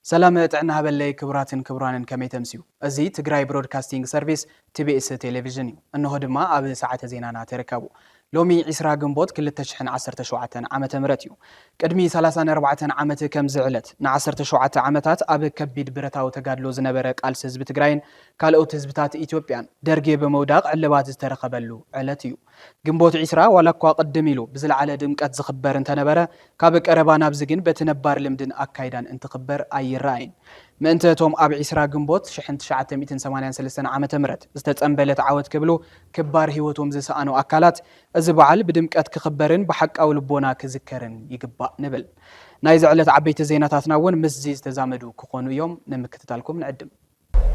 سلامة عنا هبلي كبراتن كبرانن كمي تمسيو أزي تجراي برودكاستينج سيرفيس TBS تلفزيون إنه هدما أبد ساعة زينانا تركبوا لومي عسرا جنبوت كل التشحن 10 عامة مرتيو قدمي 34 عامة كم زعلت ن10 عامتات أب كبيد برتاو تقادلو زنبرك ألسز بتجراين كالأوت هزبتات إثيوبيان درجي بموداق علبات استرخبلو علتيو جنبوت عسرا ولا قوا قدميلو بزل على دمكات زخبر انت نبرة كابك أربانا بزجن بتنبار لمدن أكايدان انت خبر أي رأين ما أنت توم أبي عسرا جنبوت شحنت شعة 283 عامة مرت استتأمبلت عود كبلو كبار هيوتهم زي سأنو أكلات أزبعل بدمكات كخبرن بحق أو لبونا كذكرن يقبأ نبل نايز علت عبيت زيناتنا ون مسزيز تزامدو كقونو يوم نمكتتالكم نقدم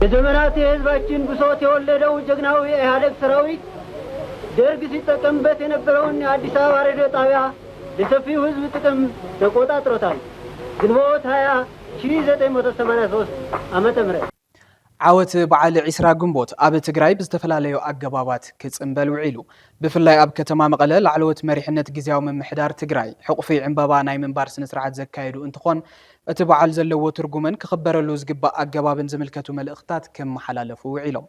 የዘመናት የህዝባችን ብሶት የወለደው ጀግናው የኢህአዴግ ሰራዊት ደርግ ሲጠቀምበት የነበረውን የአዲስ አበባ ሬዲዮ ጣቢያ ለሰፊው ህዝብ ጥቅም ተቆጣጥሮታል። ግንቦት 20 1983 ዓመተ ምህረት عاوت بعل عسرا جنبوت أب تجراي بستفلاليو أجبابات كتسنبل وعيلو بفلاي أب كتما مقلل علوت مريحنة جزاو من محدار تجراي حقفي عن بابا ناي من بارس نسرعة زكايدو انتخون اتبعال زلو ترجمن كخبر اللوز جبا أجباب زملكتو ملقطات كم حلالفو وعيلو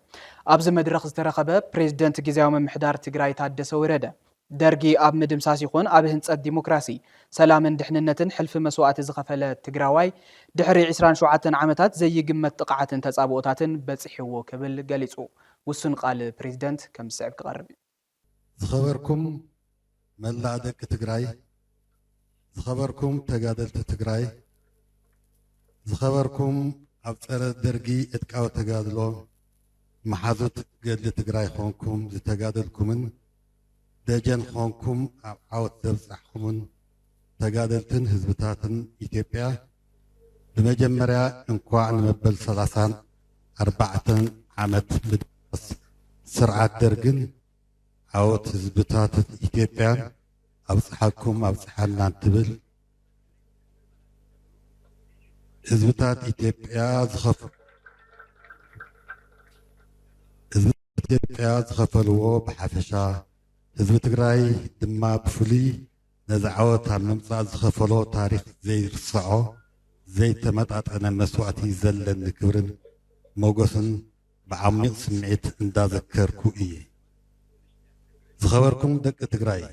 أبز مدرخ استرخبه بريزيدنت جزاو من محدار تجراي تعدس ورده درجي أب مدمساس يخون أب هنس الديمقراطي سلام دحننتن حلف مسوات زغفلة تجراوي دحري 20 عامتات زي جمة تقعات تتصابوتات بصحيو كبل قاليصو وسن قال بريزيدنت كم صعب قرب زخبركم ملادك تجراي زخبركم تجادلت تجراي زخبركم أبصر درجي اتقاو تجادلو محاذت قد تجراي خونكم زتجادلكمن دجن خونكم عاوت تبصحكمن تجادلتن حزبتاتن إثيوبيا بمجمريا انقوا نمبل 34 عامت بدرس سرعة درجن عاوت حزبتات إثيوبيا أبصحكم أبصحنا تبل حزبتات إثيوبيا زخفلوا بحفشة حزب تجراي دما بفلي نزعوت على الممصع زخفلوا تاريخ زي رصعو زي تمتعت أنا مسوعتي زلن كبرن موقسن بعميق سمعت اندا ذكركو إيه زخبركم دق تجراي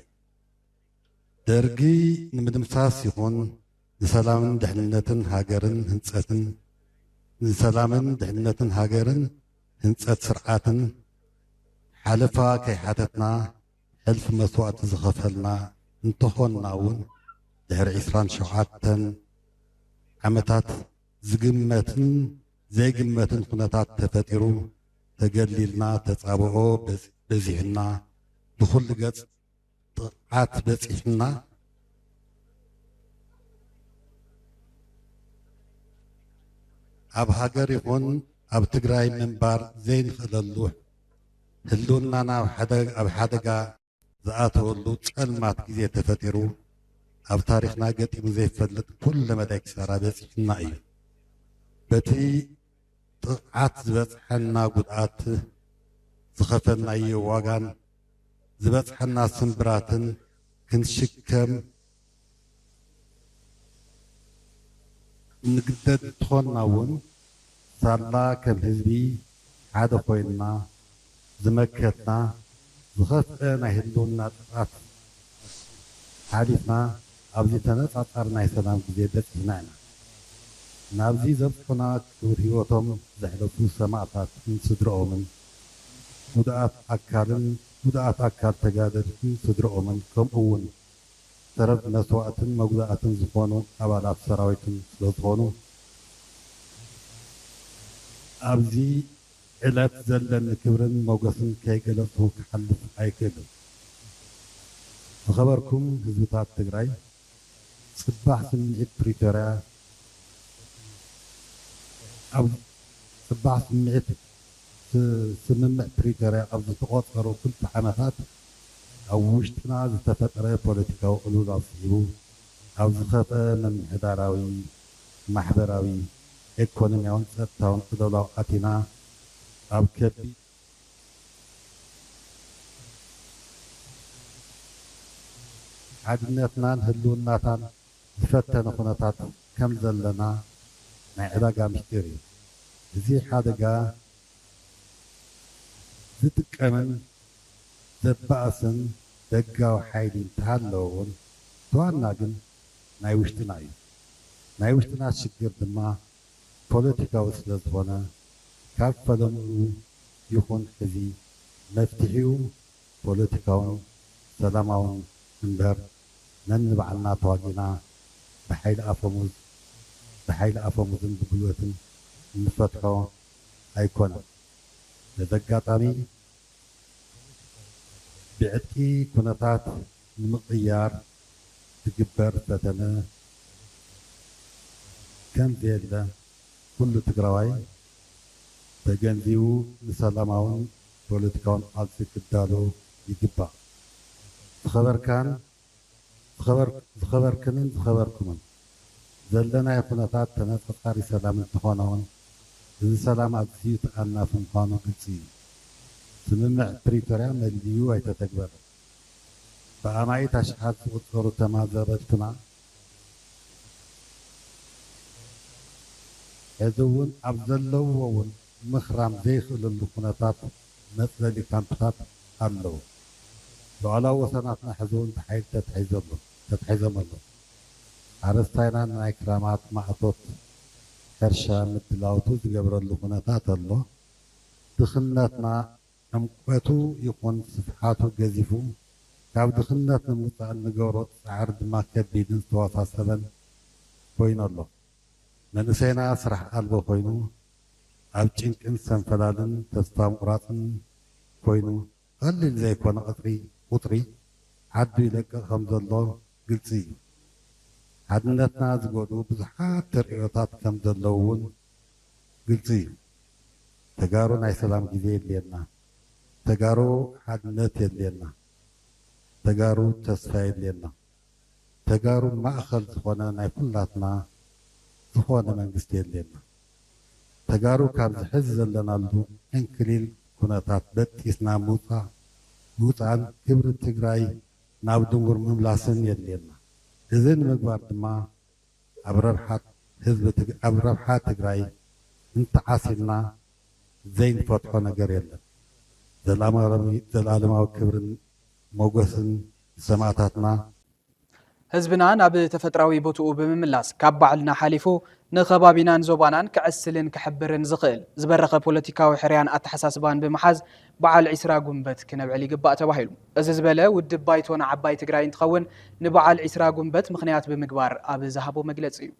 درجي نمدمساس يكون نسلامن دحننتن هاجرن هنصتن نسلامن دحننتن هاجرن هنصت سرعاتن حلفا كي حاتتنا حلف مسوعت زخفلنا انتخون ناون دهر 27 عمتات زقمتن زي قمتن خناتات تفتيرو تقللنا تتصابعو بزيحنا بخل قد طقعات بزيحنا أب هاجر يكون أب تجراي منبار زين خلالوح هلونا نا أب حدقا زعاتو اللو تسألمات كزي تفتيرو أب تاريخنا قد يمزي فدلت كل مداك سارا بزيحنا إيو بتي طقعات زبزحنا قدعات زخفلنا إيو واغان زبزحنا سنبراتن كنشكم نقدر تخوننا ون صارنا كالهزبي عاد خوينا زمكتنا زخفنا هندونا طقعات حديثنا أبزي تنصارنا يسلام كزيدت هنانا نابزي زبطنا كور هيوتهم زحلفو سماعتات من صدرهم مدعات أكال تقادر من صدرهم كم أون ترد مسوعتن مقدعتن زخونو أبالات سراويتن سلطونو أبزي علات زلن كبرن موقسن كي قلبتو كحلف أي كبر خبركم حزبتات تجراي صباح سمعت بريتوريا أو صباح سمعت سممع بريتوريا أو تقاطروا كل عامات أو وشتنا زتفترة بوليتيكا وقلول أصيبو أو زخفة من حداراوي محبراوي إيكونوميون ستاون قدولا أتنا أو كبي عدناتنا هلوناتان زفتنا خناتات كم زلنا ናይ ዕዳጋ ምስጢር እዩ እዚ ሓደጋ ዝጥቀምን ዘባእስን ደጋዊ ሓይሊ እንተሃለዎ እውን ተዋና ግን ናይ ውሽጥና እዩ ናይ ውሽጥና ሽግር ድማ ፖለቲካዊ ስለ ዝኾነ ካብ ፈለምኡ ይኹን ሕዚ መፍትሒኡ ፖለቲካውን ሰላማውን እምበር ነንባዕልና ተዋጊና ብሓይሊ ኣፈሙዝን ብጉልበትን እንፈትሖ ኣይኮነን ነዚ ኣጋጣሚ ብዕጥቂ ኩነታት ንምቕያር ዝግበር ፈተነ ከም ዘየለ ኩሉ ትግራዋይ ተገንዚቡ ንሰላማውን ፖለቲካውን ቃልሲ ክዳሎ ይግባእ ዝኸበርክንን ዝኸበርኩምን ዘለናይ ኩነታት ተነጻጻሪ ሰላም እንትኾነ እውን እዚ ሰላም ኣዝዩ ተኣናፊ ምዃኑ ግልፂ እዩ ስምምዕ ፕሪቶርያ መድልዩ ኣይተተግበረን ብኣማይት ኣሽሓት ዝቁፀሩ ተማዘበልትና ሕዚ እውን ኣብ ዘለዎ እውን ምኽራም ዘይኽእልሉ ኩነታት መፅለሊ ካምፕታት ኣለዉ ሉዕላዊ ወሰናትና ሕዚ እውን ብሓይሊ ተታሒዞም ኣሎ ሓረስታይና ናይ ክራማት ማዕቶት ሕርሻ ምድላውቱ ዝገብረሉ ኩነታት ኣሎ ድኽነትና ዕምቆቱ ይኹን ስፍሓቱ ገዚፉ ካብ ድኽነት ንምውፃእ እንገብሮ ፃዕሪ ድማ ከቢድን ዝተወሳሰበን ኮይኑ ኣሎ መንእሰይና ስራሕ ኣልቦ ኮይኑ ኣብ ጭንቅን ሰንፈላልን ተስፋ ምቁራፅን ኮይኑ ቀሊል ዘይኮነ ቁጥሪ ዓዱ ይለቅቕ ከም ዘሎ ግልፂ እዩ ሓድነትና ዝጎድኡ ብዙሓት ተርእዮታት ከም ዘለዉ እውን ግልፂ እዩ ተጋሩ ናይ ሰላም ግዜ የድልየና ተጋሩ ሓድነት የድልየና ተጋሩ ተስፋ የድልየና ተጋሩ ማእኸል ዝኾነ ናይ ኩላትና ዝኾነ መንግስቲ የድልየና ተጋሩ ካብ ዝሕዝ ዘለናሉ እንክሊል ኩነታት በጢስና ምውፃእን ክብሪ ትግራይ ናብ ድንጉር ምምላስን የድልየና እዚ ንምግባር ድማ ኣብ ረብሓ ትግራይ እንተዓሲልና ዘይንፈትሖ ነገር የለን ዘላለማዊ ክብርን ሞገስን ሰማዕታትና ህዝብና ናብ ተፈጥራዊ ቦትኡ ብምምላስ ካብ ባዕልና ሓሊፉ ንኸባቢናን ዞባናን ክዕስልን ክሕብርን ዝኽእል ዝበረኸ ፖለቲካዊ ሕርያን ኣተሓሳስባን ብምሓዝ በዓል 20 ጉንበት ክነብዕል ይግባእ ተባሂሉ እዚ ዝበለ ውድብ ባይቶና ዓባይ ትግራይ እንትኸውን ንበዓል 20 ጉንበት ምኽንያት ብምግባር ኣብ ዝሃቦ መግለፂ እዩ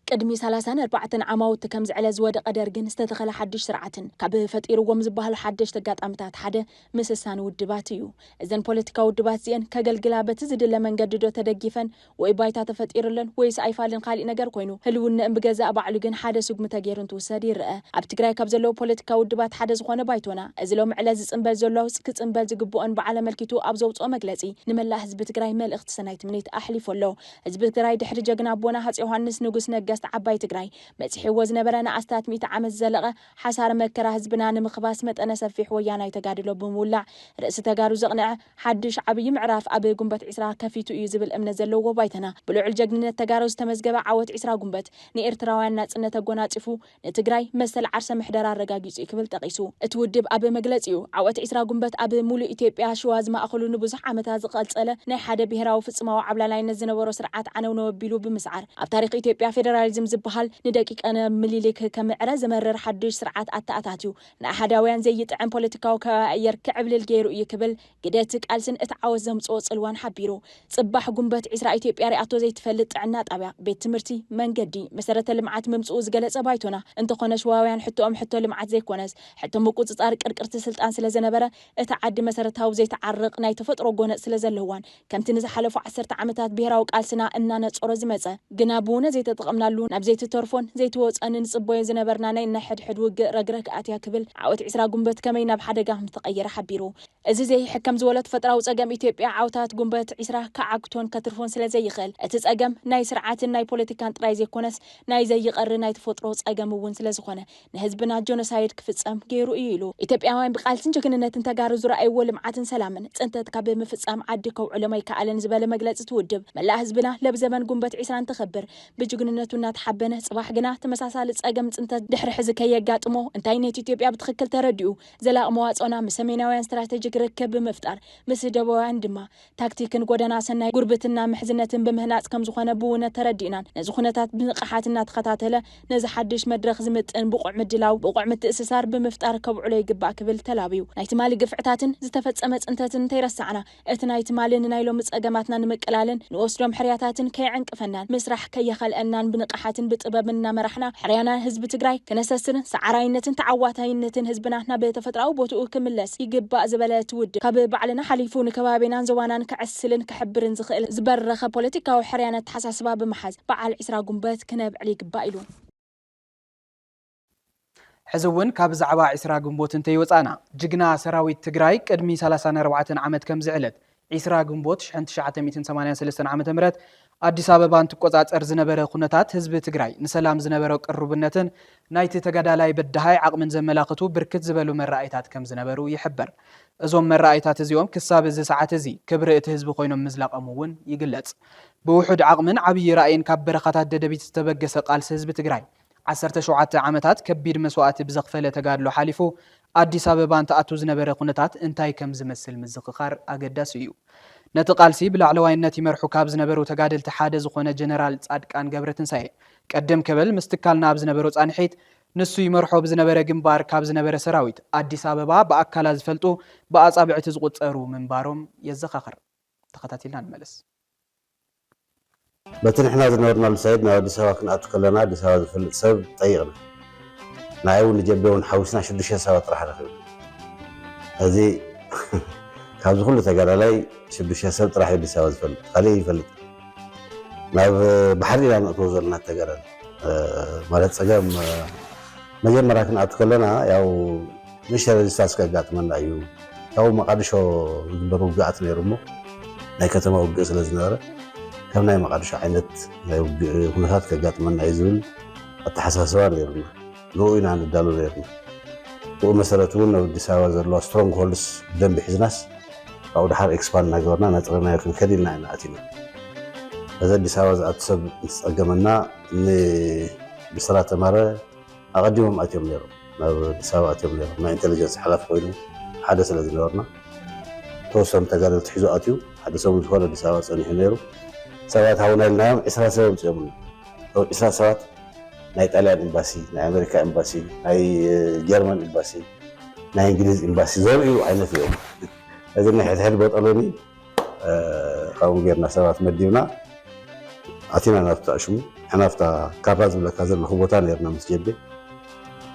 ቅድሚ 34 ዓማውት ከም ዝዕለ ዝወደቐ ደርግን ዝተተኸለ ሓድሽ ስርዓትን ካብ ፈጢርዎም ዝበሃሉ ሓድሽ ተጋጣምታት ሓደ ምስሳን ውድባት እዩ እዘን ፖለቲካዊ ውድባት እዚአን ከገልግላ በቲ ዝድለ መንገዲ ዶ ተደጊፈን ወይ ባይታ ተፈጢሩለን ወይስ ኣይፋልን ካልእ ነገር ኮይኑ ህልውነአን ብገዛእ ባዕሉ ግን ሓደ ስጉም ተገይሩ እንትውሰድ ይርአ ኣብ ትግራይ ካብ ዘለዉ ፖለቲካዊ ውድባት ሓደ ዝኾነ ባይቶና እዚ ሎም ዕለ ዝፅንበል ዘሎ ክፅንበል ዝግብኦን በዓለ መልኪቱ ኣብ ዘውፅኦ መግለፂ ንመላእ ህዝቢ ትግራይ መልእኽቲ ሰናይ ትምኒት ኣሕሊፉ ኣሎ ህዝቢ ትግራይ ድሕሪ ጀግና ኣቦና ሃፀይ ዮሃንስ ንጉስ ነገ ዓባይ ትግራይ መፅሒዎ ዝነበረ ንኣስታት 100 ዓመት ዘለቐ ሓሳር መከራ ህዝብና ንምኽባስ መጠነ ሰፊሕ ወያናይ ተጋድሎ ብምውላዕ ርእሲ ተጋሩ ዘቕንዐ ሓድሽ ዓብይ ምዕራፍ ኣብ ጉንበት 20 ከፊቱ እዩ ዝብል እምነት ዘለዎ ባይተና ብልዑል ጀግንነት ተጋሩ ዝተመዝገበ ዓወት 20 ጉንበት ንኤርትራውያን ናጽነት ተጎናጺፉ ንትግራይ መሰል ዓርሰ ምሕደራ አረጋጊጹ ክብል ጠቂሱ እቲ ውድብ ኣብ መግለጺኡ ዓወት 20 ጉንበት ኣብ ሙሉእ ኢትዮጵያ ሽዋ ዝማእኸሉ ንብዙሕ ዓመታት ዝቐልጸለ ናይ ሓደ ብሄራዊ ፍጽማዊ ዓብላላይነት ዝነበሮ ስርዓት ዓነውነ ወቢሉ ብምስዓር ኣብ ታሪኽ ኢትዮጵያ ፌደራሊዝም ዝበሃል ንደቂቀነ ምሊሊክ ከምዕረ ዘመረር ሓድሽ ስርዓት ኣተኣታትዩ ንኣሓዳውያን ዘይጥዕም ፖለቲካዊ ከባቢር ክዕብልል ገይሩ እዩ ክብል ግደት ቃልስን እቲ ዓወት ዘምጽኦ ጽልዋን ሓቢሩ ጽባሕ ጉንበት 20 ኢትዮጵያ ሪኣቶ ዘይትፈልጥ ጥዕና ጣብያ ቤት ትምህርቲ መንገዲ መሰረተ ልምዓት መምጽኡ ዝገለጸ ባይቶና እንተኾነ ሸዋውያን ሕቶኦም ሕቶ ልምዓት ዘይኮነስ ሕቶ ምቁጽጻር ቅርቅርቲ ስልጣን ስለ ዘነበረ እቲ ዓዲ መሰረታዊ ዘይተዓርቕ ናይ ተፈጥሮ ጎነጽ ስለ ዘለዋን ከምቲ ንዝሓለፉ 10 ዓመታት ብሄራዊ ቃልስና እናነጾሮ ዝመጸ ግና ብውነ ዘይተጠቐምናሉ ናብ ዘይተተርፎን ዘይተወፀንን ጽቦይ ዝነበርና ናይ ሕድሕድ ውግእ ረግረግ ኣትያ ክብል ዓወት 20 ጉንበት ከመይ ናብ ሓደጋ ምተቀየረ ሓቢሩ እዚ ዘይሕከም ዝወለት ፈጥራዊ ጸገም ኢትዮጵያ ዓውታት ጉንበት 20 ከዓግቶን ከትርፎን ስለ ዘይኽእል እቲ ጸገም ናይ ስርዓትን ናይ ፖለቲካን ጥራይ ዘይኮነስ ናይ ዘይቀር ናይ ተፈጥሮ ጸገም እውን ስለ ዝኾነ ንህዝብና ጆኖሳይድ ክፍጸም ገይሩ እዩ ኢሉ ኢትዮጵያውያን ብቃልስን ጅግንነትን ተጋሩ ዝረኣይዎ ልምዓትን ሰላምን ጽንተት ካብ ምፍጻም ዓዲ ከውዕሎም ኣይከኣለን ዝበለ መግለጺ ትውድብ መላእ ህዝብና ለብ ዘመን ጉንበት 20 ተኸብር ብጅግንነቱ እናተሓበነ ጽባሕ ግና ተመሳሳሊ ጸገም ጽንተት ድሕሪ ሕዚ ከየጋጥሞ እንታይ ነቲ ኢትዮጵያ ብትኽክል ተረዲኡ ዘላቕ መዋጽኦና ምስ ሰሜናውያን ስትራቴጂክ ርክብ ብምፍጣር ምስ ደቡባውያን ድማ ታክቲክን ጎደና ሰናይ ጉርብትና ምሕዝነትን ብምህናጽ ከም ዝኾነ ብእውነት ተረዲእናን ነዚ ኩነታት ብንቕሓት እናተኸታተለ ነዚ ሓድሽ መድረኽ ዝምጥን ብቑዕ ምድላው ብቑዕ ምትእስሳር ብምፍጣር ከብዕሎ ይግባእ ክብል ተላብዩ ናይቲ ማሊ ግፍዕታትን ዝተፈጸመ ጽንተትን እንተይረሳዕና እቲ ናይቲ ማልን ናይ ሎሚ ጸገማትና ንምቅላልን ንወስዶም ሕርያታትን ከይዕንቅፈናን ምስራሕ ከየኸልአናን ብንቕሓትን ብጥበብን እናመራሕና ሕርያና ህዝቢ ትግራይ ክነሰስርን ሰዓራይነትን ተዓዋታይነትን ህዝብና ናብ ተፈጥራዊ ቦትኡ ክምለስ ይግባእ ዝበለ ትውድብ ካብ ባዕልና ሓሊፉ ንከባቢናን ዘዋናን ክዕስልን ክሕብርን ዝኽእል ዝበረኸ ፖለቲካዊ ሕርያነት ተሓሳስባ ብምሓዝ በዓል 20 ጉንበት ክነብዕል ይግባእ ኢሉ ሕዝውን ካብ ዛዕባ 20 ጉንቦት እንተይወፃና ጅግና ሰራዊት ትግራይ ቅድሚ 34 ዓመት ከም ዝዕለት 20 ጉንቦት 1983 ዓመተ ምህረት አዲስ አበባ እንትቆጻጸር ዝነበረ ኩነታት ህዝቢ ትግራይ ንሰላም ዝነበረው ቅርብነትን ናይቲ ተጋዳላይ በዳሃይ ዓቅምን ዘመላኽቱ ብርክት ዝበሉ መራእይታት ከም ዝነበሩ ይሕበር እዞም መራእይታት እዚኦም ክሳብ እዚ ሰዓት እዚ ክብሪ እቲ ህዝቢ ኮይኖም ምዝላቀሙውን ይግለጽ ብውሑድ ዓቅምን ዓብይ ራእይን ካብ በረኻታት ደደቢት ዝተበገሰ ቃልሲ ህዝቢ ትግራይ 17 ዓመታት ከቢድ መስዋዕቲ ብዘኽፈለ ተጋድሎ ሓሊፉ አዲስ አበባ እንተኣቱ ዝነበረ ኩነታት እንታይ ከም ዝመስል ምዝኽኻር አገዳሲ እዩ ነቲ ቃልሲ ብላዕለዋይነት ይመርሑ ካብ ዝነበሩ ተጋደልቲ ሓደ ዝኾነ ጀነራል ጻድቃን ገብረትንሳኤ ቀደም ከበል ምስትካልና ኣብ ዝነበሩ ጻንሒት ንሱ ይመርሖ ብዝነበረ ግንባር ካብ ዝነበረ ሰራዊት አዲስ አበባ በአካላ ዝፈልጡ በአጻብዕቲ ዝቁጸሩ ምንባሮም የዘኻኽር ተኸታቲልና እንመለስ በትንሕና ዝነበርና ልሳይድ ናብ አዲስ አበባ ክንኣቱ ከለና አዲስ አበባ ዝፈልጥ ሰብ ጠይቕና ናይ እውን ጀበውን ሓዊስና 6 ሰባት ጥራሕ ረኺቡ እዚ ካብዚ ኩሉ ተጋዳላይ 6 ሰብ ጥራሕ አዲስ አበባ ዝፈልጥ ካሊእ ይፈልጥ ናብ ባሕሪና ንእትዎ ዘለና ተጋዳላይ ማለት ፀገም መጀመርያ ክንኣቱ ከለና ያው ንእሽተይ ሬዚስታንስ ከጋጥመና እዩ ያው መቃድሾ ዝግበር ውግኣት ነይሩ እሞ ናይ ከተማ ውግእ ስለ ዝነበረ ከም ናይ መቃድሾ ዓይነት ናይ ኩነታት ከጋጥመና እዩ ዝብል ኣተሓሳስባ ነይሩና ንኡ ኢና ንዳሉ ነይሩና ብኡ መሰረት እውን ኣብ አዲስ አበባ ዘለዋ ስትሮንግ ሆልድስ ብደንቢ ሒዝናስ ካብኡ ድሓር ኤክስፓንድ እናገበርና ናፅረናዮ ክንከድ ኢልና ኢና ኣቲና እዚ አዲስ አበባ ዝኣቱ ሰብ ዝፀገመና ብስራ ተማረ ኣቐዲሞም ኣትዮም ነይሮም ናብ አዲስ አበባ ኣትዮም ነይሮም ናይ ኢንቴሊጀንስ ሓላፊ ኮይኑ ሓደ ስለ ዝነበርና ተወሰኑ ተጋደልቲ ሒዙ ኣትዩ ሓደ ሰብ ዝኾነ አዲስ አበባ ፀኒሑ ነይሩ ሰባት ሃውና ኢልናዮም 20 ሰብ ኣምፅኦም 20 ሰባት ናይ ጣልያን ኤምባሲ ናይ ኣሜሪካ ኤምባሲ ናይ ጀርመን ኤምባሲ ናይ እንግሊዝ ኤምባሲ ዘርእዩ ዓይነት እዮም እዚ ናይ ሕድሕድ በጠሎኒ ካብኡ ጌርና ሰባት መዲብና ኣቲና ናብቲ ኣሽሙ ሓናፍታ ካራ ዝብለካ ዘለኹ ቦታ ነርና ምስ ጀቤ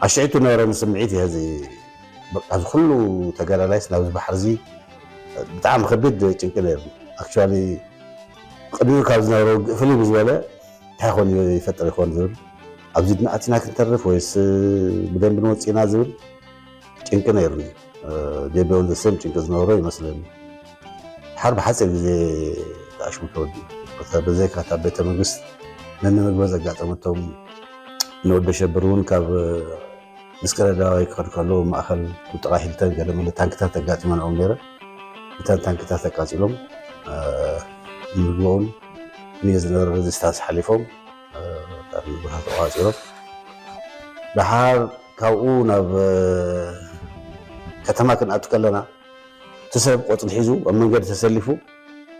ኣሽዒቱ ነበረኒ ስምዒት እየ እዚ ኣብዚ ኩሉ ተጋዳላይስ ናብዚ ባሕሪ እዚ ብጣዕሚ ከቢድ ጭንቂ ነይሩ ኣክቹዋሊ ቅድሚ ካብ ዝነበረ ፍልይ ብዝበለ እንታይ ኮን ይፈጠር ይኮን ዝብል ኣብዚ ድማ ኣቲና ክንተርፍ ወይስ ብደንቢ ንወፂና ዝብል ጭንቂ ነይሩኒ ጀቤውን ዘሰም ጭንቂ ዝነበሮ ይመስለኒ ሓር ብሓፂር ግዜ ተኣሽሙ ተወዲኡ በዘይካ ካብ ቤተ መንግስት ነንምግበ ዘጋጠመቶም ንወደ ሸብር እውን ካብ ምስከረዳዋይ ክኸድ ከሎ ማእኸል ጥቃ ሂልተን ገለመለ ታንክታት ተጋጢመንኦም ነይረ እተን ታንክታት ተቃፂሎም ምግቦውን ንየ ዝነበረ ሬዚስታንስ ሓሊፎም ካብ ቦታ ተቋፂሮም ድሓር ካብኡ ናብ ከተማ ክንኣቱ ከለና እቲ ሰብ ቆፅሊ ሒዙ ኣብ መንገዲ ተሰሊፉ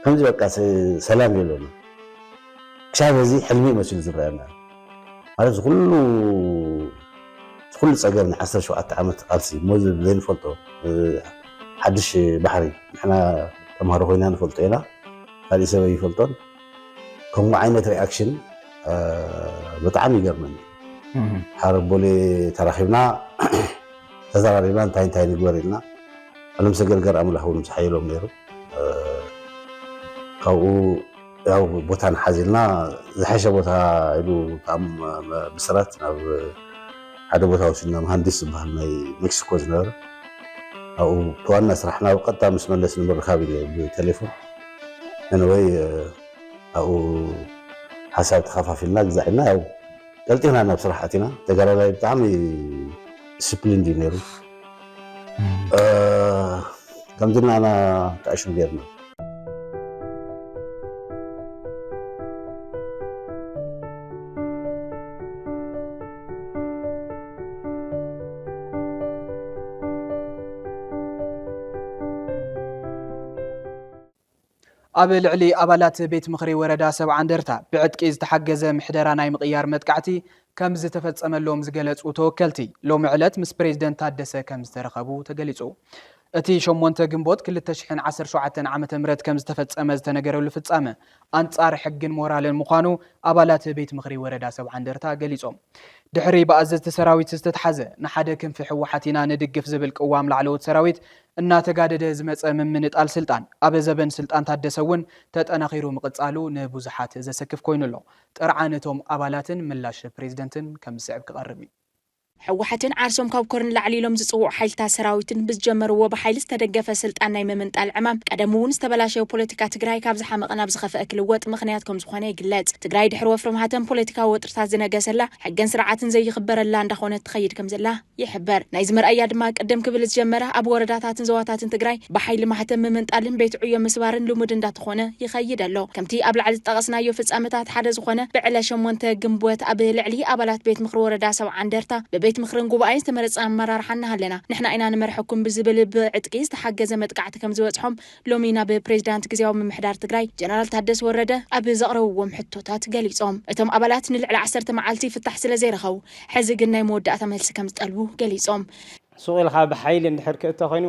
ከምዚ በቃ ሰላም የለና ክሻብ እዚ ሕልሚ መሲሉ ዝረአየና ማለት ዝኩሉ ፀገም ን17 ዓመት ቃልሲ ሞዝ ዘይንፈልጦ ሓድሽ ባሕሪ ንሕና ተምሃሮ ኮይና ንፈልጦ ኢና ካልእ ሰብ ይፈልጦን ከምኡ ዓይነት ሪኣክሽን ብጣዕሚ ይገርመኒ ሓረ ቦሌ ተራኺብና ተዘራሪብና እንታይ ንግበር ኢልና ኣለም ሰገርገር ኣምላኽ እውን ምስ ሓይሎም ነይሩ ካብኡ ያው ቦታ ንሓዚልና ዝሓሸ ቦታ ኢሉ ከም ብስራት ናብ ሓደ ቦታ ወሲድና መሃንዲስ ዝበሃል ናይ ሜክሲኮ ዝነበረ ኣብኡ ተዋና ስራሕና ብቐጥታ ምስ መለስ ንምርካብ ኢለ ብቴሌፎን anyway ኣብኡ ሓሳብ ተኸፋፊልና ግዛዕና ያው ቀልጢፍና ናብ ስራሕ ኣቲና ተጋዳላይ ብጣዕሚ ዲስፕሊን ዲ ነይሩ ከምዚና ኣና ተኣሽሙ ጌርና ኣብ ልዕሊ ኣባላት ቤት ምኽሪ ወረዳ ሰብዓ እንደርታ ብዕጥቂ ዝተሓገዘ ምሕደራ ናይ ምቕያር መጥቃዕቲ ከም ዝተፈጸመሎም ዝገለጹ ተወከልቲ ሎሚ ዕለት ምስ ፕሬዝደንት ታደሰ ከም ዝተረኸቡ ተገሊጹ። እቲ 8 ግንቦት 2017 ዓ.ም ከም ዝተፈጸመ ዝተነገረሉ ፍጻመ ኣንጻር ሕግን ሞራልን ምዃኑ ኣባላት ቤት ምኽሪ ወረዳ ሰብዓ እንደርታ ገሊጾም። ድሕሪ ብኣዘዝቲ ሰራዊት ዝተተሓዘ ንሓደ ክንፊ ሕወሓት ኢና ንድግፍ ዝብል ቅዋም ላዕለዎት ሰራዊት እናተጋደደ ዝመፀ ምምንጣል ስልጣን ኣብ ዘበን ስልጣን ታደሰ እውን ተጠናኺሩ ምቕጻሉ ንብዙሓት ዘሰክፍ ኮይኑ ኣሎ። ጥርዓነቶም ኣባላትን ምላሽ ፕሬዝደንትን ከም ዝስዕብ ክቐርብ እዩ። ሕወሓትን ዓርሶም ካብ ኮርን ላዕሊሎም ዝጽውዑ ሓይልታት ሰራዊትን ብዝጀመርዎ ብሓይሊ ዝተደገፈ ስልጣን ናይ ምምንጣል ዕማም ቀደም እውን ዝተበላሸው ፖለቲካ ትግራይ ካብ ዝሓመቐ ናብ ዝኸፍአ ክልወጥ ምኽንያት ከም ዝኾነ ይግለጽ። ትግራይ ድሕሪ ወፍሪ ማህተም ፖለቲካዊ ወጥርታት ዝነገሰላ ሕግን ስርዓትን ዘይኽበረላ እንዳኾነት ትኸይድ ከም ዘላ ይሕበር። ናይ ዝመርኣያ ድማ ቅድም ክብል ዝጀመረ ኣብ ወረዳታትን ዞባታትን ትግራይ ብሓይሊ ማህተም ምምንጣልን ቤት ዕዮ ምስባርን ልሙድ እንዳትኾነ ይኸይድ ኣሎ። ከምቲ ኣብ ላዕሊ ዝጠቐስናዮ ፍጻመታት ሓደ ዝኾነ ብዕለ 8 ግንቦት ኣብ ልዕሊ ኣባላት ቤት ምኽሪ ወረዳ ሰብዓ እንደርታ ቤት ምኽርን ጉባኤ ዝተመረፀ ኣመራርሓና ኣለና ንሕና ኢና ንመርሐኩም ብዝብል ብዕጥቂ ዝተሓገዘ መጥቃዕቲ ከም ዝበፅሖም ሎሚ ናብ ፕሬዝዳንት ግዝያዊ ምምሕዳር ትግራይ ጀነራል ታደሰ ወረደ ኣብ ዘቕረብዎም ሕቶታት ገሊፆም። እቶም ኣባላት ንልዕሊ 10 መዓልቲ ፍታሕ ስለ ዘይረኸቡ ሕዚ ግን ናይ መወዳእታ መልሲ ከም ዝጠልቡ ገሊፆም። ሱቕ ኢልካ ብሓይሊ እንድሕር ክእቶ ኮይኑ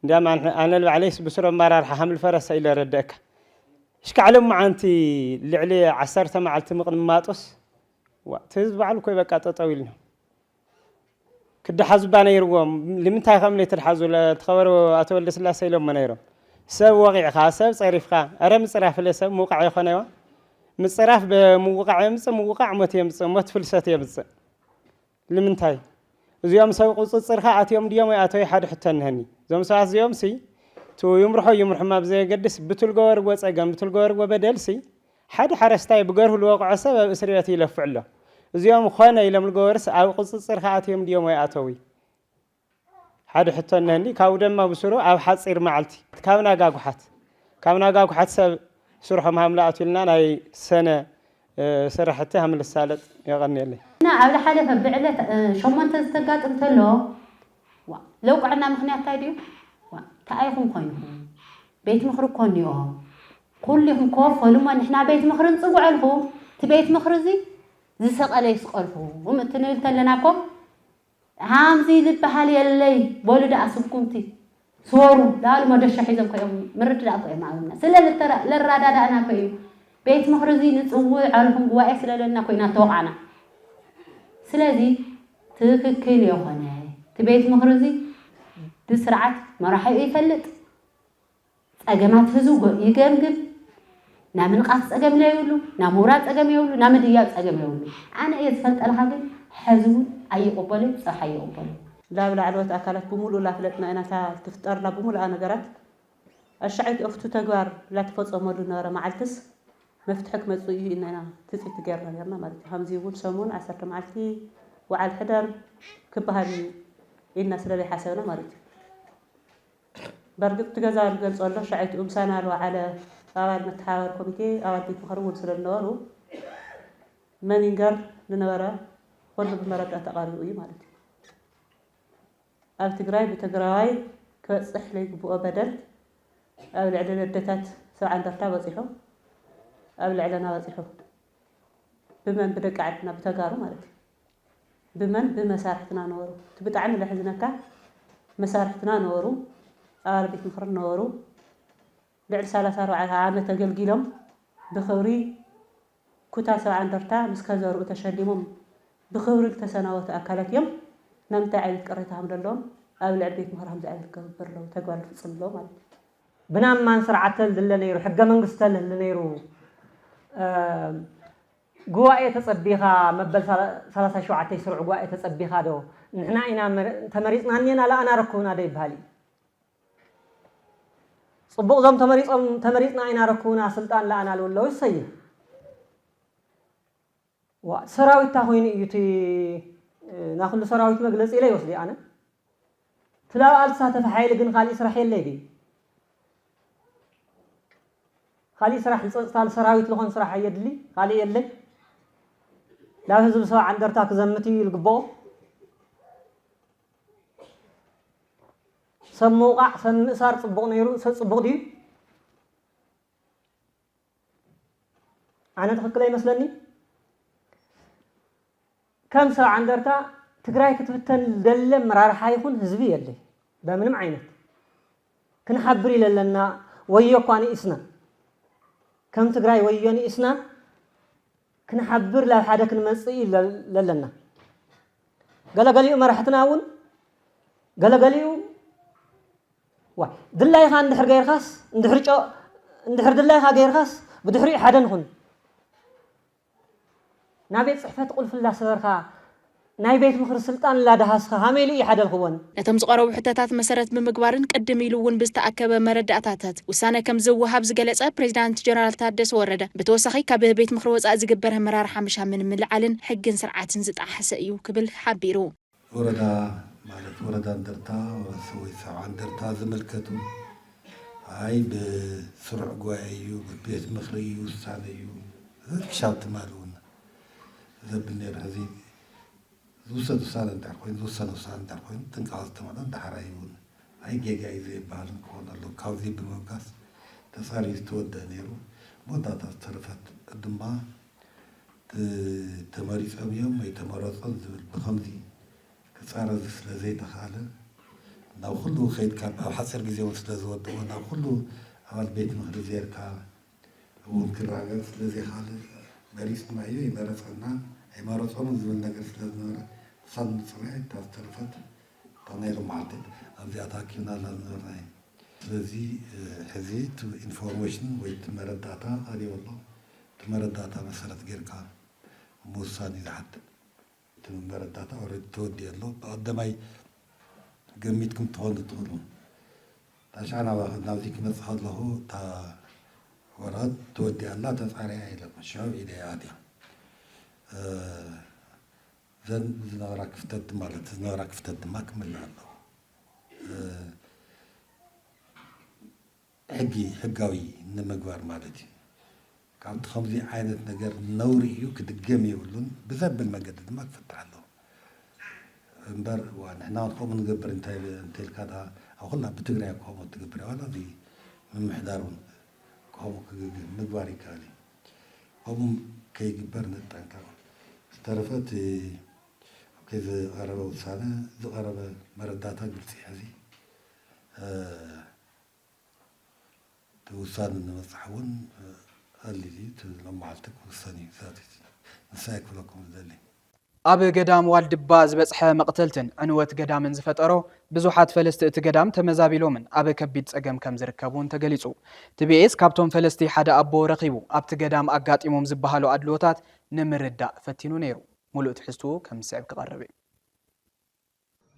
እንዲያም ኣነ ልባዕለይስ ብስሮ ኣመራርሓ ሓምል ፈረሰ ኢለ ረድአካ እሽካዕሎም መዓንቲ ልዕሊ 10 መዓልቲ ምቕንማጦስ ትህዝቢ ባዕሉ ኮይ በቃ ጠጠው ኢልና كده حزبنا يروم لمنتها خملة الحزول تخبروا أتولد سلا سيلهم من يروم سب واقع خاصة صريف خا أرم صراف لسه موقع يخنوا مصراف بموقع يمس موقع مت يمس مت فلسات يمس لمنتها زيوم سوق صرخة أتيوم ديوم أتوي حد حتى نهني زوم ساعة زيوم سي تو يوم رح ما بزي قدس بتلقور وصعقم بتلقور وبدل سي حد حرستاي بقره الواقع سبب إسرائيل يلفعله زيوم خانة إلى ملقورس أو قصة صرخات يوم ديوم يأتوي حد حتى نهني كاودم ما بسرو أو حد صير معلتي كامنا جاكو حت سب سرحهم هملات لنا أي سنة سرحتها من السالت يغني لي. أنا على حالة فبعلة شو ما تستقات أنت لو قعدنا مخنيات تايديو تأيهم خينهم بيت مخرج كونيوهم كلهم كوف ولما نحنا بيت مخرج نصوع لهم تبيت مخرجي زسق عليه سقلفو ومتنيل تلناكم هامزي لبحالي اللي بولد أسبكمتي صوروا لا ما دش حيزم كيوم مرت لا طيب معلومنا سلا للترى للرادة أنا كيو بيت مخرزين نصوع عليهم جواء سلا لنا كينا توقعنا سلازي تككل يوهنا تبيت مخرزي بسرعة ما راح يفلت أجمعت هزوج يجمجم نعمل قص أجمع لا يقولوا نعمورات أجمع يقولوا نعمل دياب أجمع يقولوا أنا يتفلت الحاجة حزون أي قبلة صح أي قبلة لا ولا عدوات أكلت بمول ولا فلتنا أنا تفتر لا بمول أنا جرت الشعيت أفتو تجار لا تفوت أمور نار معلتس مفتحك مزوي إن أنا تسعة تجارنا يلا ما همزي يقول سمون 10 معلتي وعلى الحدر كبها الناس اللي حسنا مريت برجع تجازر قال صار له شعيت سنة وعلى أول متحاور كوميتي أول بيت مخرون سر النار من ينقر لنورا قرب بمرات أتقاربي مالتي التجراي بتجراي كصح لي بو بدل أو العدد الدتات سواء عند رتاب وصيحه أو العلنا وصيحه بمن بدك عندنا بتجارو مالتي بمن بمسارحتنا نورو تبتعمل لحزنك مسارحتنا نورو أول بيت مخرون نورو بعد 3-4 عامة تقلقلهم بخوري كتا سواء عند رتاب مسكزر وتشلمهم بخوري التسنوات أكلت يوم نمت عيلك قريتها من اللون أو العبيت مهرهم زعلك برلو تقول في اللو مال بنام ما نسرعت للنيرو حق من قستل للنيرو جواء تصبيها مبل 3 شعات يسرع جواء تصبيها دو نحنا إنا تمريضنا نينا لا أنا ركونا دي بهالي صبغ زم تمريضنا إنا ركونا سلطان لا أنا لولو يسير وسراوي تاهوين يتي ناخذ سراويت مجلس إليه وصلي أنا تلاو ألسات في حيل جن خالي سرح يلقي خالي سرح صار سراويت لغون سرح يدلي خالي يلي لا هزب سواء عند رتاك زمتي القبو سموقع سم صار صبغ نيرو صبغ دي أنا تخكل يمسلني كم ساعة عندرتا تقرأي كتبتن دلم مرار حايكون هزبي اللي بمن عينه كن حبري لنا ويوكاني إسنا كم تقرأي ويوني إسنا كن حبر لا حدا كن مسئي لنا قال مرحتنا أول قال واي دلاي خان دحر غير خاص ندحر دلاي خا غير خاص بدحري حدا نكون نابيت صحفة تقول في الله سبرخا ناي بيت مخر السلطان لا دهاسخا هاميلي حدا الخون نتم زقروا حتاتات مسرت بمقبارن قدم يلون بزتأكب مردأتاتات وسانه كم زوهاب زقلص بريزيدنت جنرال تادس ورده بتوسخي كاب بيت مخر وصا زغبره مرار حمشا من ملعلن حقن سرعاتن زطحس እዩ كبل حبيرو وردا ማለት ወረዳ እንደርታ ወይ ሰው እንደርታ ዝምልከቱ አይ በስሩዕ ጓዩ በቤት ምክሪ ውሳኔዩ ሻውት ማሉና ዘብነር ህዚ ውሳኔ እንዳልኩኝ ውሳኔ እንዳልኩኝ ጥንቃቄ ተማለ እንዳራዩን አይ ጌጋይ ዘይባልን ኮነሎ ካውዚ በመጋስ ተሳሪ ተወደነሩ ሞዳታ ተርፈት ድማ ተመሪ ጸብዮም ወይ ተመረጸን ዝብል በኸምዚ كسارة زي تخاله ناو كله خيط كاب أو حصر جزء وسلزود وناو كله عمل بيت مخرج زير كا وممكن راجع سلزي خاله مريض معي مرض عنا عمارة صنع زمن نقص للنور صن صنع تفترفت تنير معدد أبدي أتاكينا للنور سلزي هزيت إنفورميشن ويت مرض داتا هذه والله تمرض داتا مسألة غير كا موساني لحد تمرداتا ورد تودي الله قدامي قميتكم تقولون عشان ناوزيك نصحى له تا ورد تودي الله تسعري إلى مشاو إلى عادي زن زنارك فتد مالت زنارك فتد ما كمل الله حقاوي نمقبار مالتي كانت خمسي عينة نجار نوري يكدقم يقولون بذب المجدد ما فتح له امبر ونحنا نقوم نقبر انتي كذا اقولنا بتقرا قوم تقبر ولا دي من محضرون قوم مقباري كالي قوم كي يقبر نتانكا استرفت كيف غربة وسانة ذو غربة مرداتها قلتي هذه توصان نمسحون اللي لما عالتك وصاني ذاتي نسايك لكم ذلك ኣብ ገዳም ዋልድባ ዝበጽሐ መቕተልትን ዕንወት ገዳምን ዝፈጠሮ ብዙሓት ፈለስቲ እቲ ገዳም ተመዛቢሎምን ኣብ ከቢድ ጸገም ከም ዝርከቡን ተገሊጹ ቲቢኤስ ካብቶም ፈለስቲ ሓደ ኣቦ ረኺቡ ኣብቲ ገዳም ኣጋጢሞም ዝበሃሉ ኣድልዎታት ንምርዳእ ፈቲኑ ነይሩ ሙሉእ ትሕዝቱ ከም ስዕብ ክቐርብ እዩ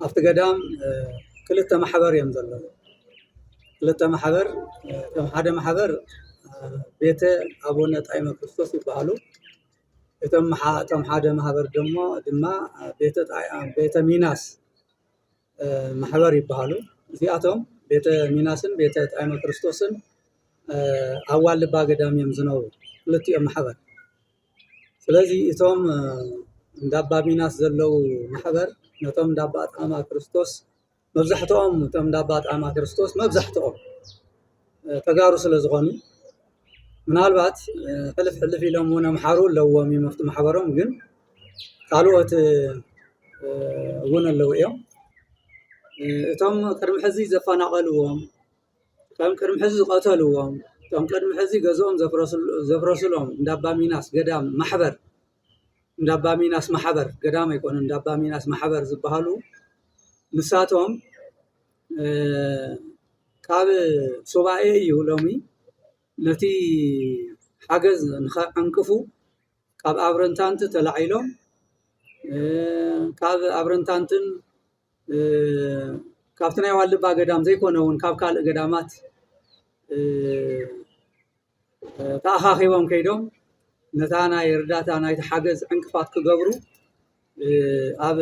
ኣብቲ ገዳም ክልተ ማሕበር እዮም ዘለዉ ክልተ ማሕበር ከም ሓደ ማሕበር ቤተ ኣቡነ ጣይመ ክርስቶስ ይበሃሉ እቶም ሓደ ማሕበር ድማ ቤተ ሚናስ ማሕበር ይበሃሉ እዚኣቶም ቤተ ሚናስን ቤተ ጣይመ ክርስቶስን ኣብ ዋልድባ ገዳም እዮም ዝነብሩ ክልቲኦም ማሕበር ስለዚ እቶም እንዳባ ሚናስ ዘለው ማሕበር ነቶም እንዳባ ጣዕማ ክርስቶስ መብዛሕትኦም እቶም እንዳባ ጣዕማ ክርስቶስ መብዛሕትኦም ተጋሩ ስለ ዝኾኑ ምናልባት ሕልፍ ኢሎም ሆነ መሓሩ ኣለዎም ይመፍቱ ማሕበሮም ግን ካልኦት እውን ኣለው እዮም እቶም ቅድሚ ሕዚ ዘፈናቐልዎም እቶም ቅድሚ ሕዚ ዝቐተልዎም እቶም ቅድሚ ሕዚ ገዝኦም ዘፍረሱሎም እንዳባ ሚናስ ገዳም ማሕበር እንዳባ ሚናስ ማሕበር ገዳም ኣይኮነ እንዳባ ሚናስ ማሕበር ዝበሃሉ ንሳቶም ካብ ሱባኤ እዩ ሎሚ ነቲ ሓገዝ ንኸዕንቅፉ ካብ ኣብረንታንቲ ተላዒሎም ካብ ኣብረንታንትን ካብቲ ናይ ዋልድባ ገዳም ዘይኮነ እውን ካብ ካልእ ገዳማት ተኣኻኺቦም ከይዶም ነታ ናይ እርዳታ ናይቲ ሓገዝ ዕንቅፋት ክገብሩ ኣብ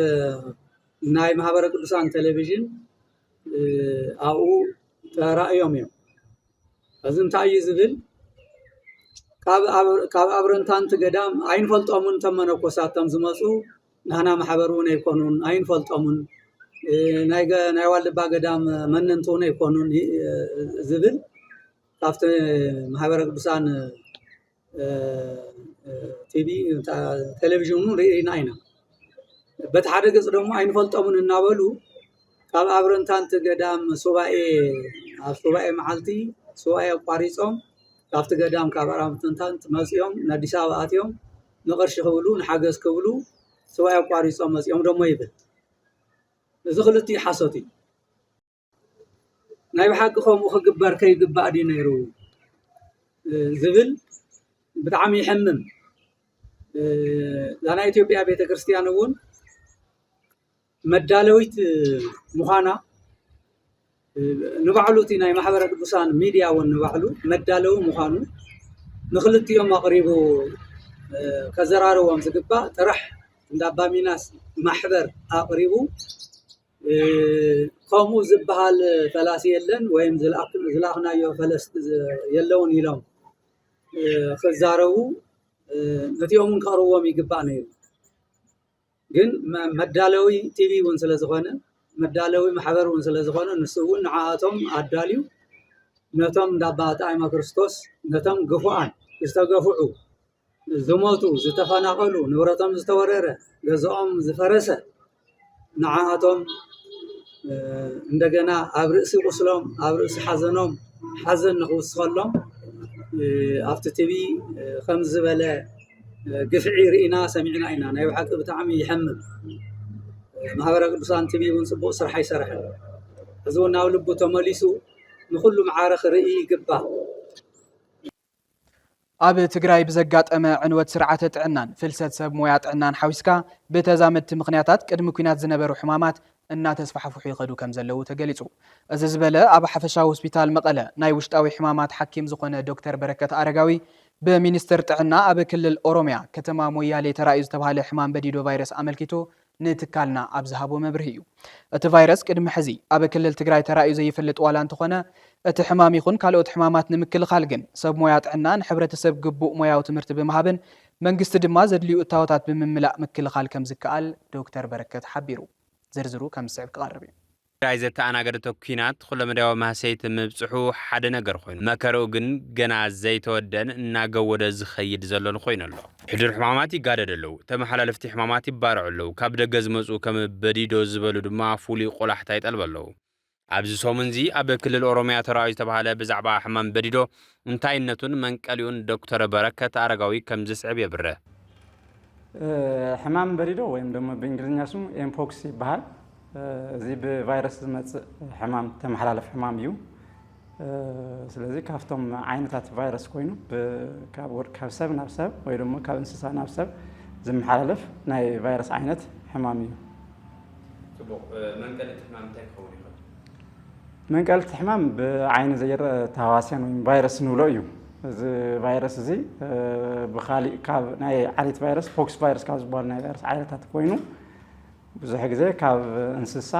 ናይ ማሕበረ ቅዱሳን ቴሌቪዥን ኣብኡ ተራእዮም እዮም እዚ እንታይ እዩ ዝብል ካብ ኣብረንታንቲ ገዳም ኣይንፈልጦምን እቶም መነኮሳቶም ዝመፁ ናና ማሕበር እውን ኣይኮኑን ኣይንፈልጦምን ናይ ዋልድባ ገዳም መነንቲ እውን ኣይኮኑን ዝብል ካብቲ ማሕበረ ቅዱሳን ቲቪ ቴሌቪዥኑ ርኢና ኢና በቲ ሓደ ገጽ ደግሞ ኣይንፈልጦምን እናበሉ ካብ ኣብረንታንቲ ገዳም ኣብ ሱባኤ መዓልቲ ሱባኤ ኣቋሪጾም ካብቲ ገዳም ካብ ኣብረንታንቲ መጺኦም ንኣዲስ ኣበባ ኣትዮም ንቕርሺ ክብሉ ንሓገዝ ክብሉ ሱባኤ ኣቋሪጾም መጺኦም ደሞ ይብል እዚ ክልቲኡ ሓሶት እዩ ናይ ብሓቂ ከምኡ ክግበር ከይግባእ ድዩ ነይሩ ዝብል ብጣዕሚ ይሕምም ናይ ኢትዮጵያ ቤተክርስትያን እውን መዳለዊት ምዃና ንባዕሉ እቲ ናይ ማሕበረ ቅዱሳን ሚድያ እውን ንባዕሉ መዳለዊ ምዃኑ ንክልቲኦም ኣቕሪቡ ከዘራርቦም ዝግባእ ጥራሕ እንዳ ኣባ ሚናስ ማሕበር ኣቕሪቡ ከምኡ ዝበሃል ፈላሲ የለን ወይም ዝለኣኽናዮ ፈለስቲ የለውን ኢሎም ክዛረቡ ነቲኦምን ከቕርብዎም ይግባእ ነይሩ ግን መዳለዊ ቲቪ እውን ስለ ዝኾነ መዳለዊ ማሕበር እውን ስለ ዝኾነ ንሱ እውን ንዓኣቶም ኣዳልዩ ነቶም እንዳ ኣባ ጣዕመ ክርስቶስ ነቶም ግፉኣን ዝተገፍዑ ዝሞቱ ዝተፈናቐሉ ንብረቶም ዝተወረረ ገዝኦም ዝፈረሰ ንዓኣቶም እንደገና ኣብ ርእሲ ቁስሎም ኣብ ርእሲ ሓዘኖም ሓዘን ንኽውስኸሎም ኣብቲ ቲቪ ከም ዝበለ ግፍዒ ርኢና ሰሚዕና ኢና ናይ ብሓቂ ብጣዕሚ ይሕምም ማሕበረ ቅዱሳን ቲቪ እውን ፅቡቅ ስራሕ ይሰርሕ እዚ እውን ናብ ልቡ ተመሊሱ ንኩሉ ማዕረ ክርኢ ይግባእ ኣብ ትግራይ ብዘጋጠመ ዕንወት ስርዓተ ጥዕናን ፍልሰት ሰብ ሞያ ጥዕናን ሓዊስካ ብተዛመድቲ ምክንያታት ቅድሚ ኩናት ዝነበሩ ሕማማት እናተስፋሕፍሑ ይኸዱ ከም ዘለዉ ተገሊጹ እዚ ዝበለ ኣብ ሓፈሻዊ ሆስፒታል መቐለ ናይ ውሽጣዊ ሕማማት ሓኪም ዝኾነ ዶክተር በረከት አረጋዊ በሚኒስትር ጥዕና ኣብ ክልል ኦሮሚያ ከተማ ሞያሌ ተራእዩ ዝተባሃለ ሕማም በዲዶ ቫይረስ ኣመልኪቱ ንትካልና ኣብ ዝሃቦ መብርሂ እዩ እቲ ቫይረስ ቅድሚ ሕዚ ኣብ ክልል ትግራይ ተራእዩ ዘይፍልጥ ዋላ እንትኾነ እቲ ሕማም ይኹን ካልኦት ሕማማት ንምክልኻል ግን ሰብ ሞያ ጥዕና ንሕብረተሰብ ግቡእ ሞያዊ ትምህርቲ ብምሃብን መንግስቲ ድማ ዘድልዩ እታወታት ብምምላእ ምክልኻል ከም ዝከኣል ዶክተር በረከት ሓቢሩ ዝርዝሩ ከም ዝስዕብ ክቐርብ እዩ ትግራይ ዘተኣናገደቶ ኩናት ኩሎ መደባዊ ማህሰይቲ ምብፅሑ ሓደ ነገር ኮይኑ መከርኡ ግን ገና ዘይተወደን እናገወደ ዝኸይድ ዘሎን ኮይኑ ኣሎ ሕዱር ሕማማት ይጋደድ ኣለዉ ተመሓላለፍቲ ሕማማት ይባርዑ ኣለዉ ካብ ደገ ዝመፁ ከም በዲዶ ዝበሉ ድማ ፍሉይ ቆላሕታ ይጠልቡ ኣለዉ ኣብዚ ሰሙን እዚ ኣብ ክልል ኦሮሚያ ተራእዩ ዝተባሃለ ብዛዕባ ሕማም በዲዶ እንታይነቱን መንቀሊኡን ዶክተር በረከት አረጋዊ ከም ዝስዕብ የብርህ ሕማም በዲዶ ወይም ደግሞ በእንግሊዝኛ ስሙ ኤምፖክስ ይባሃል እዚ ብቫይረስ ዝመጽእ ሕማም ተመሓላለፍ ሕማም እዩ ስለዚህ ካብቶም ዓይነታት ቫይረስ ኮይኑ ካብ ሰብ ናብ ሰብ ወይ ደግሞ ካብ እንስሳ ናብ ሰብ ዝመሓላለፍ ናይ ቫይረስ ዓይነት ሕማም እዩ ጽቡቕ መንቀልቲ ሕማም እንታይ ክኸውን ይኽእል መንቀልቲ ሕማም ብዓይኒ ዘይርአ ተሃዋስያን ወይ ቫይረስ ንብሎ እዩ እዚ ቫይረስ እዚ ብኻሊእ ካብ ናይ ዓሌት ቫይረስ ፖክስ ቫይረስ ካብ ዝበሃል ናይ ቫይረስ ዓይነታት ኮይኑ ብዙሕ ግዜ ካብ እንስሳ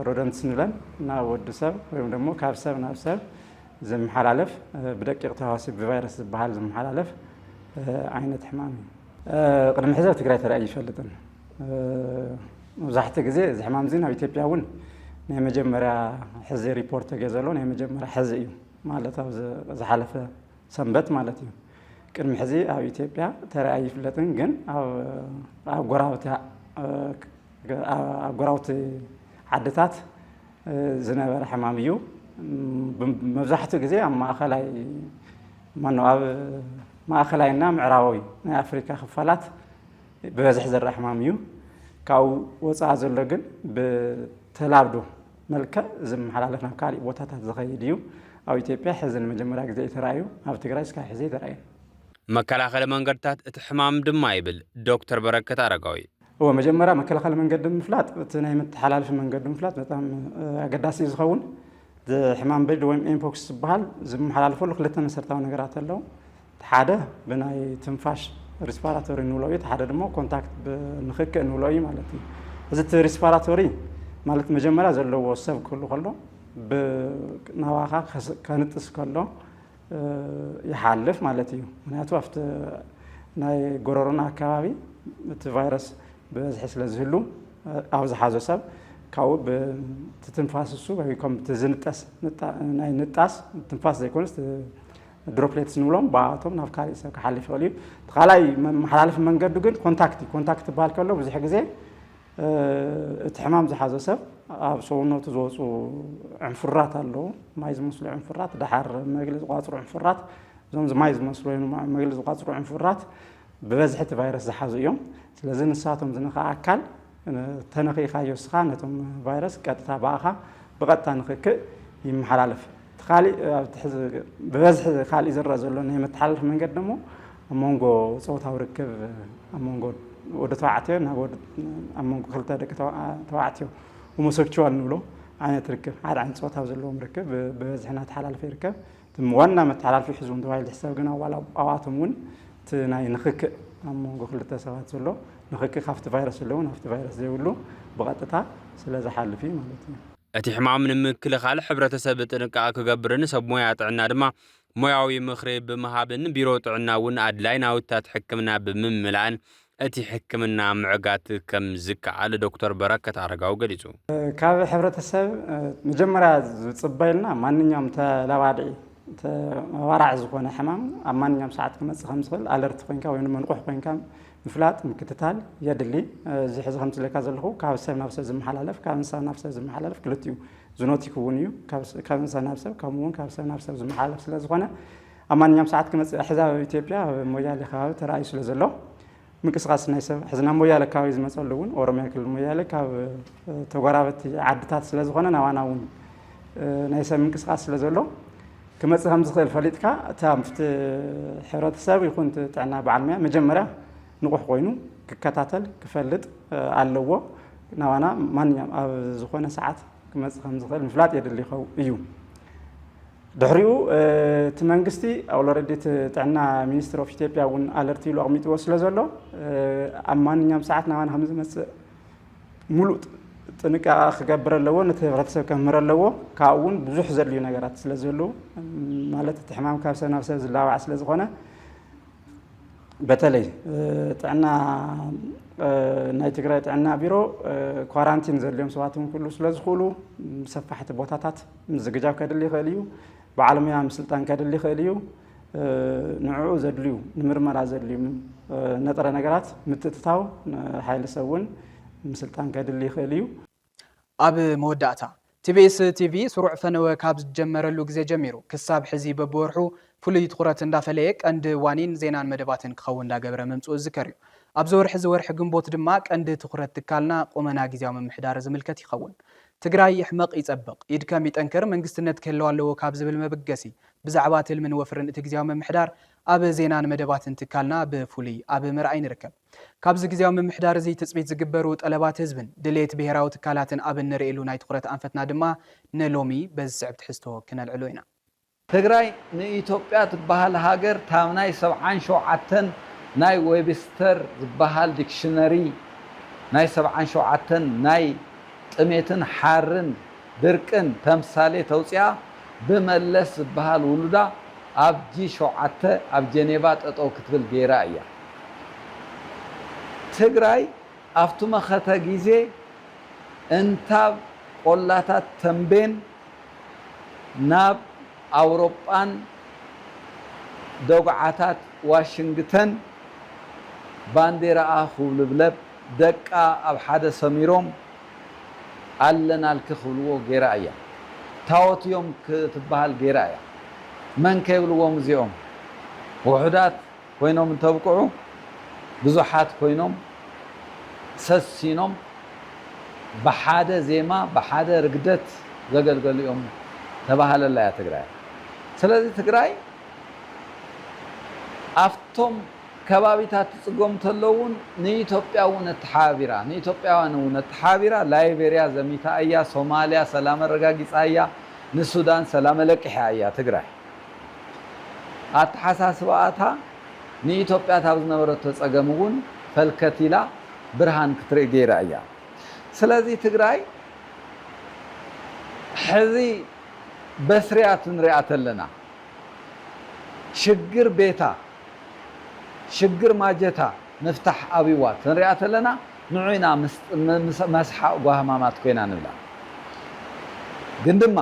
ሮደንትስ ንብለን ናብ ወዲ ሰብ ወይ ደግሞ ካብ ሰብ ናብ ሰብ ዝመሓላለፍ ብደቂቕ ተሃዋሲ ብቫይረስ ዝበሃል ዝመሓላለፍ ዓይነት ሕማም እዩ ቅድሚ ሕዚ ኣብ ትግራይ ተራእዩ ይፈልጥን መብዛሕትኡ ግዜ እዚ ሕማም እዚ ናብ ኢትዮጵያ እውን ናይ መጀመርያ ሕዚ ሪፖርት ተገይሩ ዘሎ ናይ መጀመርያ ሕዚ እዩ ማለት ኣብ ዝሓለፈ ሰንበት ማለት እዩ ቅድሚ ሕዚ ኣብ ኢትዮጵያ ተራእዩ ይፍለጥን ግን ኣብ ጎራውቲ ዓድታት ዝነበረ ሕማም እዩ መብዛሕትኡ ግዜ ኣብ ማእኸላይና ምዕራባዊ ናይ ኣፍሪካ ክፋላት ብበዝሒ ዝረአ ሕማም እዩ ካብኡ ወፃኢ ዘሎ ግን ብተላብዶ መልክዕ ዝመሓላለፍ ናብ ካሊእ ቦታታት ዝኸይድ እዩ ኣብ ኢትዮጵያ ሕዚ ንመጀመርያ ግዜ ተራእዩ ኣብ ትግራይ እስካብ ሕዚ ተራእዩ መከላኸሊ መንገድታት እቲ ሕማም ድማ ይብል ዶክተር በረከት አረጋዊ هو مجمرة مكلا منقد مفلات تناي متحلال منقد مفلات بتام قداسي زخون ذا حمام بيد ويم إمبوكس بحال زم حلال فلو خلتنا نسرتاو نقرات اللو حدا بناي تنفاش ريسبيراتوري نولوي حدا دمو كونتاكت بنخك نولوي مالتي زت ريسبيراتوري مالت مجمرة زلو وسب كله خلو بنواخا كانتس كله يحلف مالتي مناتو افت ناي غورونا كابي الفيروس بزحس لزهلو أو زحازو سب كاو بتنفاس السو بيكون تزنتاس ناي نتاس تنفاس زي كونست ድሮፕሌትስ ንብሎም ባቶም ናብ ካሊእ ሰብ ክሓልፍ ይኽእል እዩ ተኻላይ መሓላለፊ መንገዱ ግን ኮንታክት ባል ከሎ ብዙሕ ግዜ እቲ ሕማም ዝሓዘ ሰብ ኣብ ሰውነቱ ዝወፁ ዕንፍራት ኣለዉ ማይ ዝመስሉ ዕንፍራት ድሓር መግሊ ዝቋፅሩ ዕንፍራት እዞም ማይ ዝመስሉ ወይ መግሊ ዝቋፅሩ ዕንፍራት ብበዝሒ እቲ ቫይረስ ዝሓዙ እዮም ስለዚ ንሳቶም ዝነኽአ ኣካል ተነኺእኻዮ ስኻ ነቶም ቫይረስ ቀጥታ ባእኻ ብቐጥታ ንኽክእ ይመሓላለፍ ካሊእ ብበዝሒ ካሊእ ዝረአ ዘሎ ናይ መተሓላለፊ መንገዲ ደሞ ኣብ መንጎ ፆታዊ ርክብ ኣብ መንጎ ወዲ ተባዕትዮ ኣብ መንጎ ክልተ ደቂ ተባዕትዮ ሆሞሴክሹዋል ንብሎ ዓይነት ርክብ ሓደ ዓይነት ፆታዊ ዘለዎም ርክብ ብበዝሒ እናተሓላለፈ ይርከብ ዋና መተሓላለፊ ሒዙን ተባሂሉ ዝሕሰብ ግን ኣብኣቶም እውን እቲ ናይ ንኽክእ ኣብ መንጎ ክልተ ሰባት ዘሎ ንኽክእ ካብቲ ቫይረስ ዘለዎ ናብቲ ቫይረስ ዘይብሉ ብቐጥታ ስለ ዝሓልፍ እዩ ማለት እዩ እቲ ሕማም ንምክልኻል ሕብረተሰብ ጥንቃቐ ክገብርን ሰብ ሞያ ጥዕና ድማ ሞያዊ ምኽሪ ብምሃብን ቢሮ ጥዕና እውን ኣድላይ ናውትታት ሕክምና ብምምላእን እቲ ሕክምና ምዕጋት ከም ዝከኣል ዶክተር በረከት ኣረጋው ገሊጹ ካብ ሕብረተሰብ መጀመርያ ዝፅበየልና ማንኛውም ተለባድዒ ተባራዕ ዝኾነ ሕማም ኣብ ማንኛውም ሰዓት ክመፅእ ከም ዝኽእል ኣለርቲ ኮይንካ ወይ መንቁሕ ኮይንካ ምፍላጥ ምክትታል የድሊ እዚ ሕዚ ከም ትለካ ዘለኹ ካብ ሰብ ናብ ሰብ ዝመሓላለፍ ካብ እንስሳ ናብ ሰብ ዝመሓላለፍ ክልቲኡ ዝኖቲክ እውን እዩ ካብ እንስሳ ናብ ሰብ ከምኡ እውን ካብ ሰብ ናብ ሰብ ዝመሓላለፍ ስለ ዝኾነ ኣብ ማንኛውም ሰዓት ክመፅእ ሕዚ ኣብ ኢትዮጵያ ሞያሌ ከባቢ ተራእዩ ስለ ዘሎ ምንቅስቃስ ናይ ሰብ ሕዚ ናብ ሞያሌ ከባቢ ዝመፀሉ እውን ኦሮሚያ ክልል ሞያሌ ካብ ተጎራበቲ ዓድታት ስለ ዝኾነ ናባና እውን ናይ ሰብ ምንቅስቃስ ስለ ዘሎ ክመፅእ ከም ዝኽእል ፈሊጥካ እቲ ኣብቲ ሕብረተሰብ ይኹን ጥዕና በዓል ሞያ መጀመርያ ንቑሕ ኮይኑ ክከታተል ክፈልጥ ኣለዎ ናባና ማንኛውም ኣብ ዝኾነ ሰዓት ክመፅእ ከም ዝኽእል ምፍላጥ የድሊ እዩ ድሕሪኡ እቲ መንግስቲ ኦልሬዲ ጥዕና ሚኒስትር ኦፍ ኢትዮጵያ እውን ኣለርቲ ኢሉ ኣቕሚጥዎ ስለ ዘሎ ኣብ ማንኛውም ሰዓት ናባና ከም ዝመፅእ ሙሉእ ጥንቃቐ ክገብር ኣለዎ ነቲ ሕብረተሰብ ከምህር ኣለዎ ካብኡ እውን ብዙሕ ዘድልዩ ነገራት ስለ ዘለዉ ማለት እቲ ሕማም ካብ ሰብ ናብ ሰብ ዝላባዕ ስለ ዝኾነ በተለይ ጥዕና ናይ ትግራይ ጥዕና ቢሮ ኳራንቲን ዘድልዮም ሰባት ኩሉ ስለ ዝኽእሉ ሰፋሕቲ ቦታታት ምዝግጃው ከድሊ ይኽእል እዩ በዓል ሞያ ምስልጣን ከድሊ ይኽእል እዩ ንዕኡ ዘድልዩ ንምርመራ ዘድልዩ ነጥረ ነገራት ምትእትታው ሓይሊ ሰብ እውን ምስልጣን ከድሊ ይኽእል እዩ ኣብ መወዳእታ ቲቢኤስ ቲቪ ስሩዕ ፈነወ ካብ ዝጀመረሉ ግዜ ጀሚሩ ክሳብ ሕዚ በብወርሑ ፍሉይ ትኹረት እንዳፈለየ ቀንዲ ዋኒን ዜናን መደባትን ክኸውን እንዳገበረ መምፅኡ ዝከር እዩ ኣብዚ ወርሒ ዝወርሒ ግንቦት ድማ ቀንዲ ትኹረት ትካልና ቁመና ግዜያዊ ምምሕዳር ዝምልከት ይኸውን ትግራይ ይሕመቕ ይጸብቕ ይድከም ይጠንክር መንግስትነት ክህልው ኣለዎ ካብ ዝብል መበገሲ ብዛዕባ ትልምን ወፍርን እቲ ግዜያዊ ምምሕዳር ኣብ ዜናን መደባትን ትካልና ብፍሉይ ኣብ ምርኣይ ንርከብ ካብዚ ግዜያዊ ምምሕዳር እዚ ትፅቢት ዝግበሩ ጠለባት ህዝብን ድሌት ብሄራዊ ትካላትን ኣብ እንርእየሉ ናይ ትኹረት ኣንፈትና ድማ ንሎሚ በዚ ስዕብ ትሕዝቶ ክነልዕሎ ኢና ትግራይ ንኢትዮጵያ ትበሃል ሃገር ታብ ናይ 77 ናይ ዌብስተር ዝበሃል ዲክሽነሪ ናይ 77 ናይ ጥሜትን ሓርን ድርቅን ተምሳሌ ተውፅያ ብመለስ ዝበሃል ውሉዳ ኣብ G7 ኣብ ጀኔቫ ጠጠው ክትብል ገይራ እያ ትግራይ ኣብቱ መኸተ ጊዜ እንታብ ቆላታት ተንቤን ናብ ኣውሮጳን ደጉዓታት ዋሽንግተን ባንዴራኣ ክውልብለብ ደቃ ኣብ ሓደ ሰሚሮም ኣለናልክ ክብልዎ ገይራ እያ ታወትዮም ክትበሃል ገይራ እያ መን ከይብልዎም እዚኦም ውሑዳት ኮይኖም እንተብቅዑ ብዙሓት ኮይኖም ሰሲኖም ብሓደ ዜማ ብሓደ ርግደት ዘገልገሉ እዮም ተባሃለላ እያ ትግራይ ስለዚ ትግራይ ኣፍቶም ከባቢታት ትፅጎም ተለውን ንኢትዮጵያ እውን እትሓቢራ ንኢትዮጵያውያን እውን እትሓቢራ ላይቤሪያ ዘሚታ እያ ሶማሊያ ሰላም ረጋጊፃ እያ ንሱዳን ሰላም ለቂሓ እያ ትግራይ ኣተሓሳስባኣታ ንኢትዮጵያ ታብ ዝነበረቶ ፀገም እውን ፈልከቲላ ብርሃን ክትርኢ ገይራ እያ ስለዚ ትግራይ ሕዚ በስርያት ንሪኣ ተለና ሽግር ቤታ ሽግር ማጀታ መፍታሕ ኣቢዋት ንሪኣ ተለና ንዑና መስሓ ጓህማማት ኮይና ንብላ ግን ድማ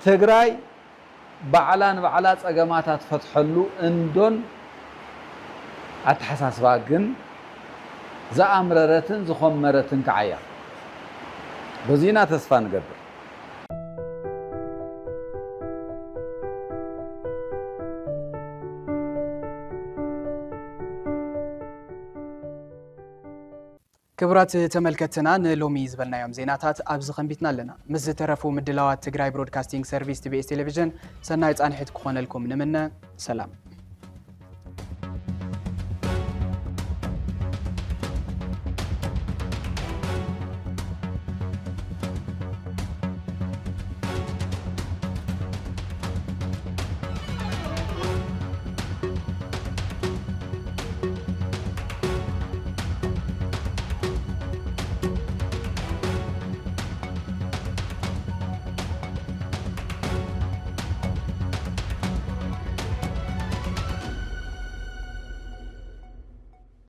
ትግራይ بعلا ፀገማታት ፈትሐሉ እንደን አትሐሳስባ ግን ዘአምረረትን ዝኸመረትን ከዓያ በዚህና ተስፋ ንገብር ክብራት ተመልከትና ንሎሚ ዝበልናዮም ዜናታት ኣብዚ ኸንቢትና ኣለና ምስ ዝተረፉ ምድላዋት ትግራይ ብሮድካስቲንግ ሰርቪስ ቲቢኤስ ቴሌቪዥን ሰናይ ጻንሒት ክኾነልኩም ንምነ ሰላም